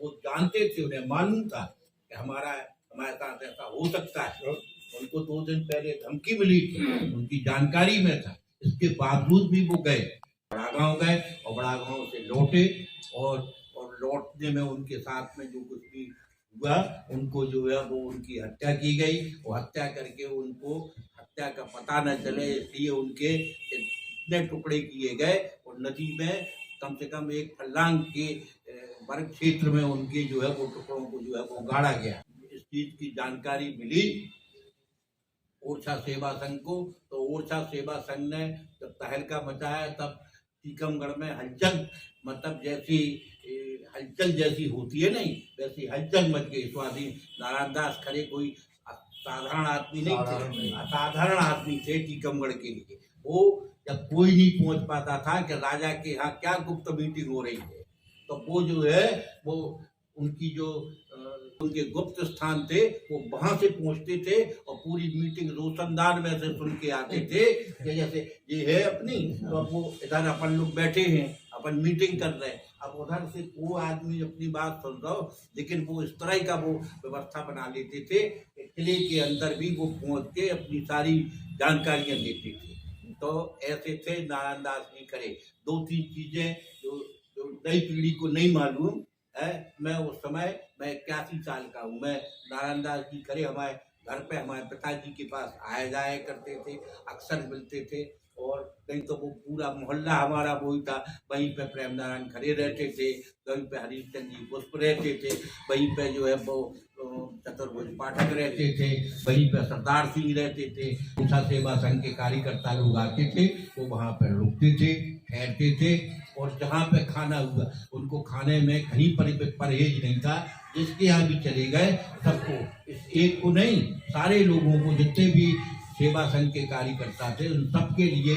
वो जानते थे, उन्हें मालूम था कि हमारे साथ ऐसा हो सकता है। उनको 2 दिन पहले धमकी मिली थी, उनकी जानकारी में था। इसके बावजूद भी वो गए, बड़ागांव गए और बड़ागांव से लौटे और लौटने में उनके साथ में जो कुछ भी हुआ, उनको जो है वो उनकी हत्या की गई और हत्या करके उनको हत्या का पता न चले इसलिए उनके इतने टुकड़े किए गए और नदी में कम से कम 1 फर्लांग के वर्ग क्षेत्र में उनके जो है वो टुकड़ों को जो है वो गाड़ा गया। इस चीज की जानकारी मिली ओरछा सेवा संघ को, तो ओरछा सेवा संघ ने जब तहलका मचाया तब टीकमगढ़ में हलचल, मतलब जैसी हलचल जैसी होती है नहीं वैसी हलचल मच गई। स्वाधीन नारायण दास खरे कोई साधारण आदमी नहीं थे, असाधारण आदमी थे टीकमगढ़ के लिए। वो जब कोई नहीं पहुंच पाता था कि राजा के यहाँ क्या गुप्त मीटिंग हो रही है, तो वो जो है वो उनकी जो उनके गुप्त स्थान थे वो वहां से पहुंचते थे और पूरी मीटिंग रोशनदान में से सुन के आते थे कि जैसे ये है अपनी, तो अब वो इधर अपन लोग बैठे हैं, अपन मीटिंग कर रहे हैं, अब उधर से वो आदमी अपनी बात सुन रहा हो, लेकिन वो इस तरह का वो व्यवस्था बना लेते थे किले के अंदर भी वो पहुंच के अपनी सारी जानकारियां देते थे। तो ऐसे थे नारायण दास जी खरे। 2-3 चीजें जो नई पीढ़ी को नहीं मालूम है। मैं उस समय मैं 81 साल का हूँ। मैं नारायण दास जी खरे हमारे घर पे हमारे पिताजी के पास आया जाया करते थे, अक्सर मिलते थे और कहीं तो वो पूरा मोहल्ला हमारा वही था। वहीं पे प्रेम नारायण खरे रहते थे, वहीं पे हरीशचंद जी पुष्प रहते थे, वहीं पे जो है वो चतुर्भुज पाठक रहते थे, वहीं पे सरदार सिंह रहते थे। ओरछा सेवा संघ के कार्यकर्ता लोग आते थे, वो वहाँ पर रुकते थे, ठहरते थे और जहाँ पे खाना हुआ उनको खाने में कहीं पर परहेज नहीं था। जिसके यहाँ भी चले गए सबको, इस एक को नहीं सारे लोगों को, जितने भी सेवा संघ के कार्यकर्ता थे उन सबके लिए